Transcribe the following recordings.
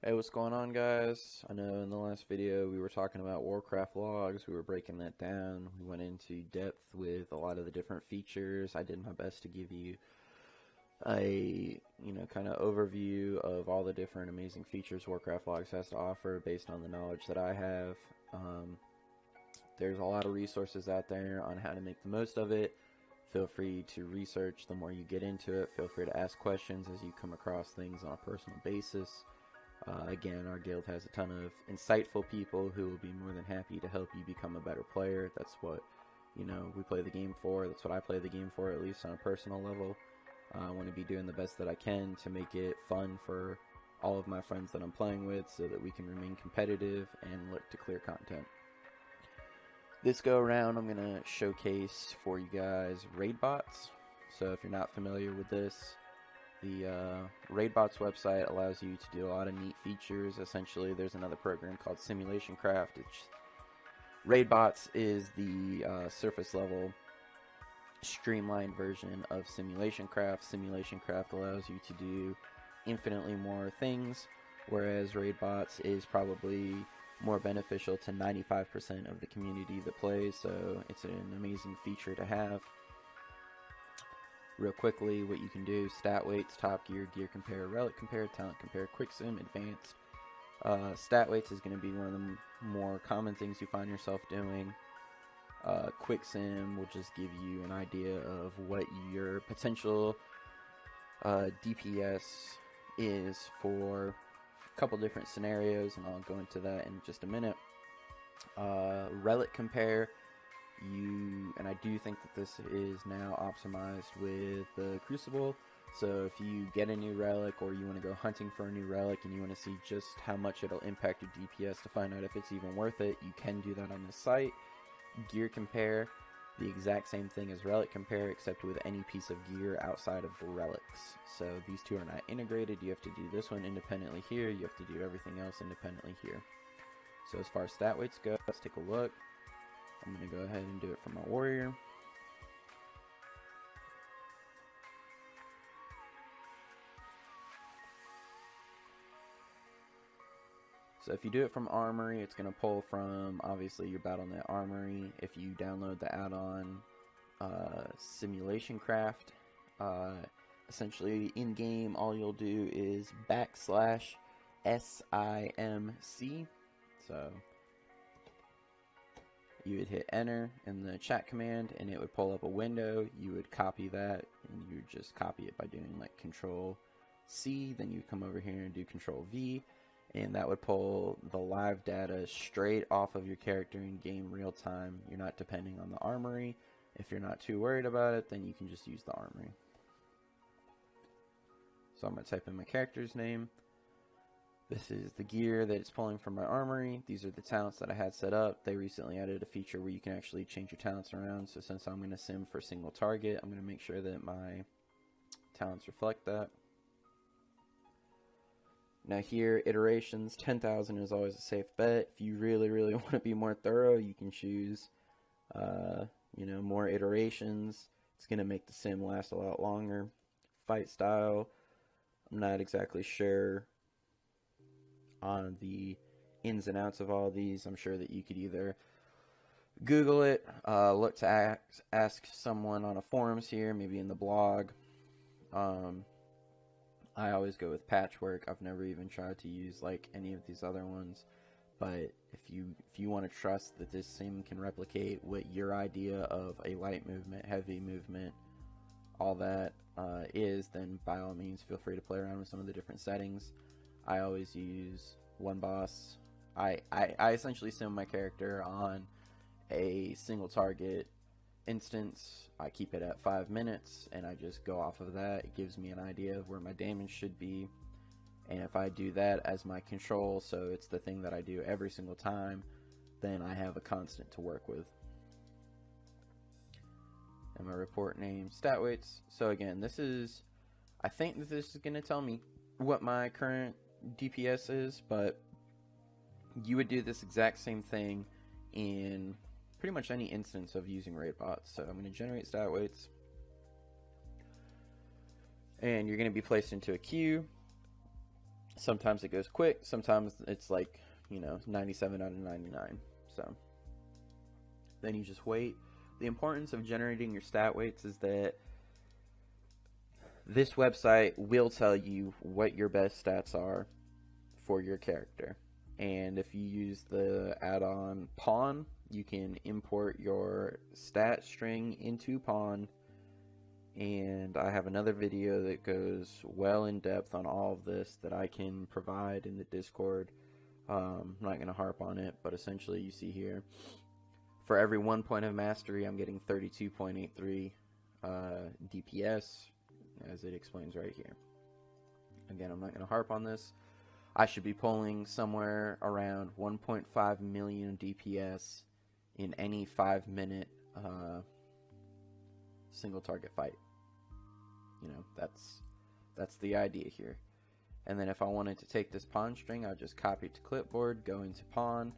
Hey, what's going on, guys? I know in the last video we were talking about Warcraft logs. We were breaking that down. We went into depth with a lot of the different features. I did my best to give you a, kind of overview of all the different amazing features Warcraft logs has to offer based on the knowledge that I have. There's a lot of resources out there on how to make the most of it. Feel free to research the more you get into it. Feel free to ask questions as you come across things on a personal basis. Again, our guild has a ton of insightful people who will be more than happy to help you become a better player. That's what, we play the game for. That's what I play the game for, at least on a personal level. I want to be doing the best that I can to make it fun for all of my friends that I'm playing with so that we can remain competitive and look to clear content. This go around, I'm going to showcase for you guys Raidbots. So if you're not familiar with this, the Raidbots website allows you to do a lot of neat features. Essentially, there's another program called Simulation Craft. Raidbots is the surface level streamlined version of Simulation Craft. Simulation Craft allows you to do infinitely more things, whereas Raidbots is probably more beneficial to 95% of the community that plays, so it's an amazing feature to have. Real quickly, what you can do: stat weights, top gear, gear compare, relic compare, talent compare, quick sim, advanced. Stat weights is going to be one of the more common things you find yourself doing. Quick sim will just give you an idea of what your potential DPS is for a couple different scenarios, and I'll go into that in just a minute. Relic compare, and I do think that this is now optimized with the Crucible. So if you get a new relic, or you want to go hunting for a new relic and you want to see just how much it'll impact your DPS to find out if it's even worth it, you can do that on the site. Gear compare, the exact same thing as relic compare, except with any piece of gear outside of the relics. So these two are not integrated. You have to do this one independently here. You have to do everything else independently here. So as far as stat weights go, let's take a look. I'm going to go ahead and do it for my warrior. So if you do it from Armory, it's going to pull from, obviously, your Battle.net Armory. If you download the add-on Simulation Craft, essentially in-game, all you'll do is \SIMC. So you would hit enter in the chat command, and it would pull up a window. You would copy that, and you would just copy it by doing like Control C. Then you come over here and do Control V, and that would pull the live data straight off of your character in game real time. You're not depending on the Armory. If you're not too worried about it, then you can just use the Armory. So I'm going to type in my character's name. This is the gear that it's pulling from my Armory. These are the talents that I had set up. They recently added a feature where you can actually change your talents around. So since I'm going to sim for single target, I'm going to make sure that my talents reflect that. Now here, iterations, 10,000 is always a safe bet. If you really, really want to be more thorough, you can choose, more iterations. It's going to make the sim last a lot longer. Fight style, I'm not exactly sure on the ins and outs of all these. I'm sure that you could either Google it, look to ask someone on a forums here, maybe in the blog. I always go with Patchwork. I've never even tried to use like any of these other ones, but if you want to trust that this sim can replicate what your idea of a light movement, heavy movement, all that is, then by all means feel free to play around with some of the different settings. I always use one boss. I essentially sim my character on a single target instance. I keep it at 5 minutes, and I just go off of that. It gives me an idea of where my damage should be, and if I do that as my control, so it's the thing that I do every single time, then I have a constant to work with. And my report name, stat weights. So again, I think that this is going to tell me what my current DPS is, but you would do this exact same thing in pretty much any instance of using Raidbots. So I'm going to generate stat weights, and you're going to be placed into a queue. Sometimes it goes quick, sometimes it's like, 97 out of 99. So then you just wait. The importance of generating your stat weights is that this website will tell you what your best stats are for your character. And if you use the add-on Pawn, you can import your stat string into Pawn. And I have another video that goes well in depth on all of this that I can provide in the Discord. I'm not going to harp on it, but essentially you see here, for every 1 point of mastery, I'm getting 32.83 DPS, as it explains right here. Again, I'm not going to harp on this. I should be pulling somewhere around 1.5 million DPS in any 5-minute single target fight. That's the idea here. And then if I wanted to take this pawn string, I'd just copy it to clipboard, go into pawn,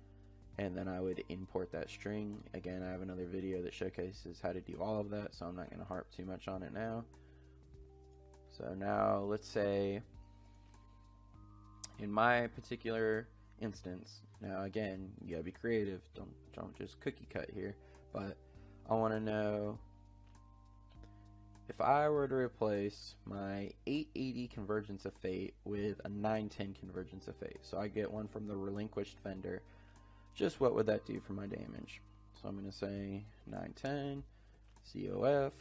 and then I would import that string. Again, I have another video that showcases how to do all of that, so I'm not going to harp too much on it now. So now let's say in my particular instance, now again, you gotta be creative, don't just cookie cut here, but I want to know if I were to replace my 880 Convergence of Fate with a 910 Convergence of Fate. So I get one from the Relinquished Vendor. Just what would that do for my damage? So I'm going to say 910 COF,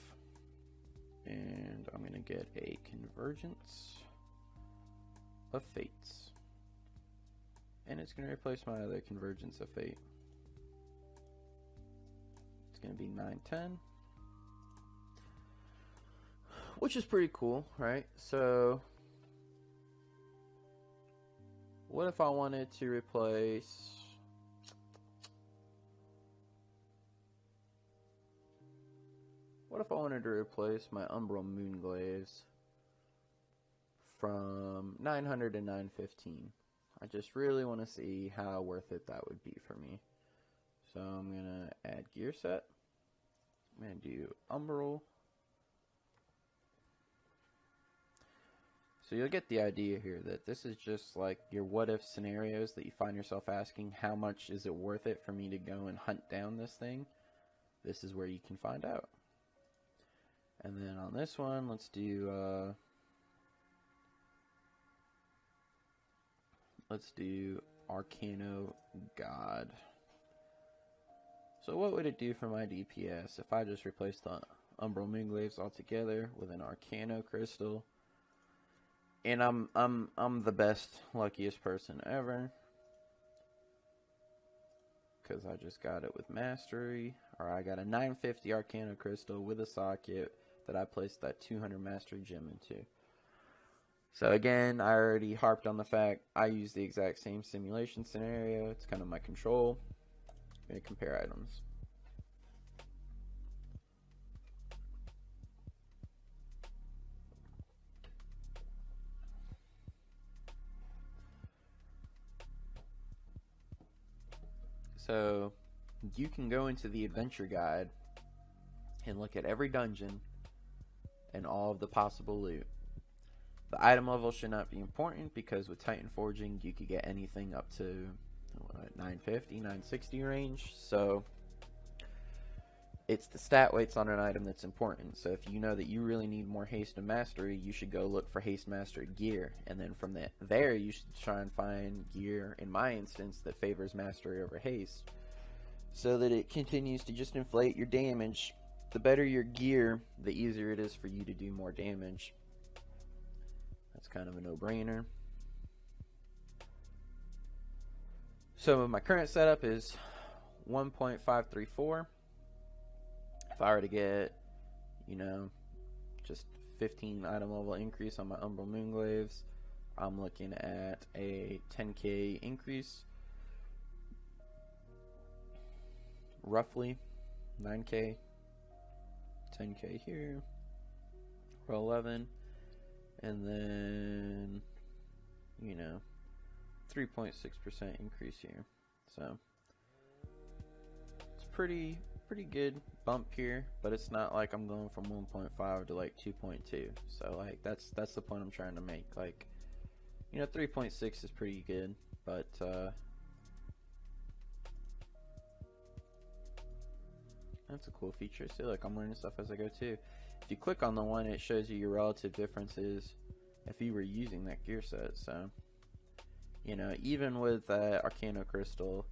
and I'm going to get a Convergence of Fates. And it's going to replace my other Convergence of Fate. It's going to be 910. Which is pretty cool, right? So what if I wanted to replace my Umbral Moonglaze from 900 to 915? I just really want to see how worth it that would be for me. So I'm gonna add gear set. I'm gonna do Umbral. So you'll get the idea here that this is just like your what if scenarios that you find yourself asking, how much is it worth it for me to go and hunt down this thing? This is where you can find out. And then on this one, let's do Arcano God. So what would it do for my DPS if I just replaced the Umbral Moonglaves altogether with an Arcano Crystal? And I'm the best, luckiest person ever, because I just got it with Mastery, or I got a 950 Arcano Crystal with a socket that I placed that 200 Mastery gem into. So again, I already harped on the fact I use the exact same simulation scenario. It's kind of my control. I'm going to compare items. So you can go into the adventure guide and look at every dungeon and all of the possible loot. The item level should not be important because with Titan Forging you could get anything up to 950, 960 range. So it's the stat weights on an item that's important. So if you know that you really need more haste and mastery, you should go look for haste mastery gear, and then from there you should try and find gear, in my instance, that favors mastery over haste, so that it continues to just inflate your damage. The better your gear, the easier it is for you to do more damage. That's kind of a no-brainer. So my current setup is 1.534. If I were to get, just 15 item level increase on my Umbral Moonglaves, I'm looking at a 10k increase, roughly 9k, 10k here, for 11, and then 3.6% increase here. So it's pretty good bump here, but it's not like I'm going from 1.5 to like 2.2. So like that's the point I'm trying to make. Like, You know, 3.6 is pretty good, but that's a cool feature. See, look, I'm learning stuff as I go too. If you click on the one, it shows you your relative differences if you were using that gear set. So, you know, even with Arcano Crystal,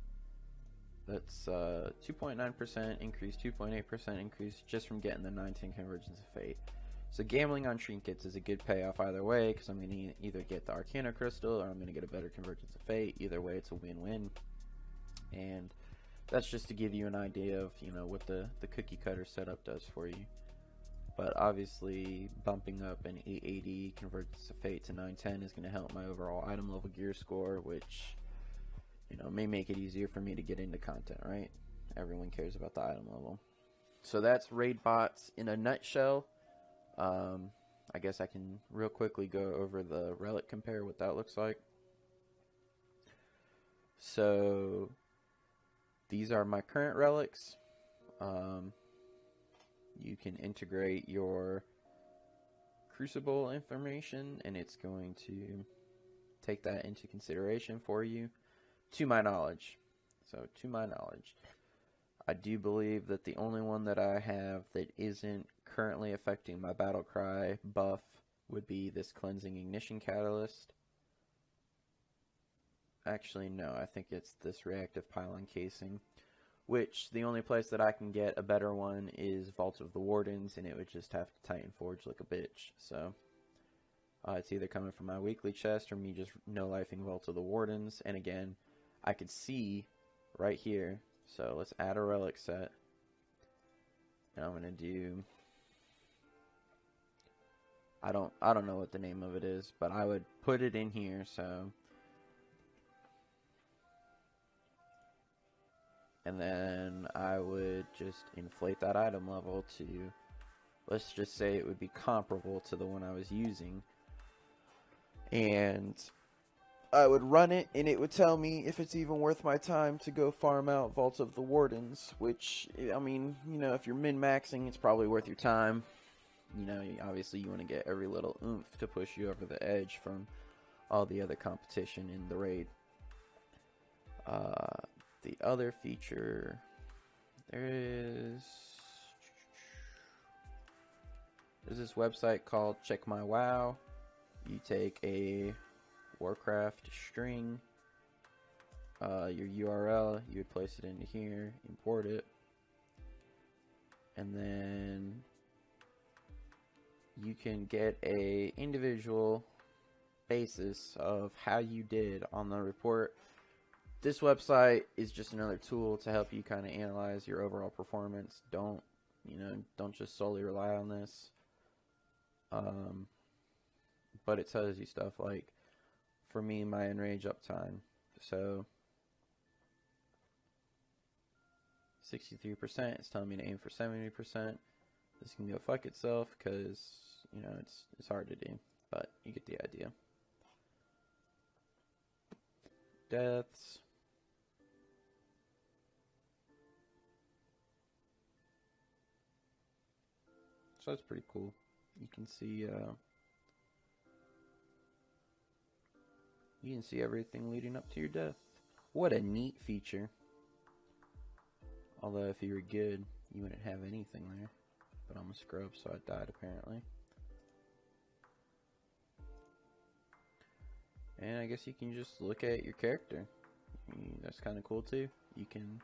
that's 2.9% increase, 2.8% increase just from getting the 910 Convergence of Fate. So gambling on trinkets is a good payoff either way, because I'm going to either get the Arcana Crystal or I'm going to get a better Convergence of Fate. Either way, it's a win-win. And that's just to give you an idea of, you know, what the cookie cutter setup does for you. But obviously, bumping up an 880 Convergence of Fate to 910 is going to help my overall item level gear score, which, you know, may make it easier for me to get into content, right? Everyone cares about the item level. So that's Raidbots in a nutshell. I guess I can real quickly go over the relic compare, what that looks like. So these are my current relics. You can integrate your Crucible information and it's going to take that into consideration for you, to my knowledge. So to my knowledge, I do believe that the only one that I have that isn't currently affecting my battle cry buff would be this cleansing ignition catalyst. Actually, no, I think it's this reactive pylon casing, which the only place that I can get a better one is Vault of the Wardens, and it would just have to Titan Forge like a bitch. So it's either coming from my weekly chest or me just no-lifing Vault of the Wardens. And again, I could see right here. So let's add a relic set. And I'm gonna do, I don't know what the name of it is, but I would put it in here. So, and then I would just inflate that item level to, let's just say it would be comparable to the one I was using, and I would run it, and it would tell me if it's even worth my time to go farm out Vault of the Wardens, which, I mean, you know, if you're min-maxing, it's probably worth your time. You know, obviously you want to get every little oomph to push you over the edge from all the other competition in the raid. The other feature, there's this website called Check My WoW. You take a Warcraft string, your URL, you would place it into here, import it, and then you can get a individual basis of how you did on the report. This website is just another tool to help you kind of analyze your overall performance. Don't just solely rely on this. But it tells you stuff like, for me, my enrage uptime. So 63%, it's telling me to aim for 70%. This can go fuck itself because, you know, it's hard to do, but you get the idea. Deaths. So that's pretty cool. You can see everything leading up to your death. What a neat feature. Although if you were good, you wouldn't have anything there. But I'm a scrub, so I died apparently. And I guess you can just look at your character. That's kind of cool too. You can,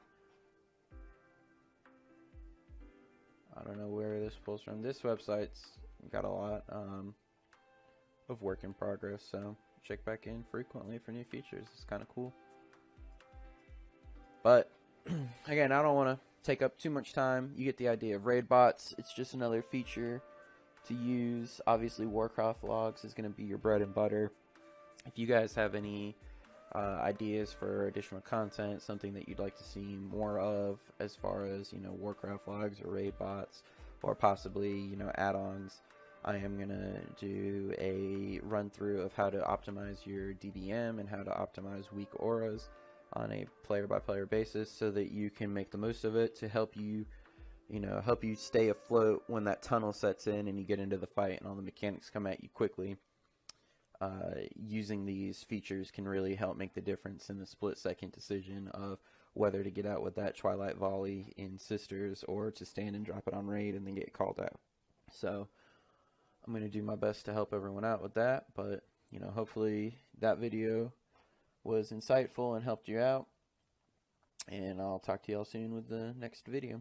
I don't know where this pulls from. This website's got a lot of work in progress, so check back in frequently for new features. It's kind of cool. But again, I don't want to take up too much time. You get the idea of Raidbots. It's just another feature to use. Obviously, Warcraft logs is going to be your bread and butter. If you guys have any ideas for additional content, something that you'd like to see more of as far as, you know, Warcraft logs or Raidbots, or possibly, you know, add-ons, I am going to do a run-through of how to optimize your DBM and how to optimize weak auras on a player-by-player basis so that you can make the most of it to help you, you know, help you stay afloat when that tunnel sets in and you get into the fight and all the mechanics come at you quickly. using these features can really help make the difference in the split-second decision of whether to get out with that Twilight Volley in Sisters or to stand and drop it on Raid and then get called out. So I'm going to do my best to help everyone out with that, but hopefully that video was insightful and helped you out, and I'll talk to y'all soon with the next video.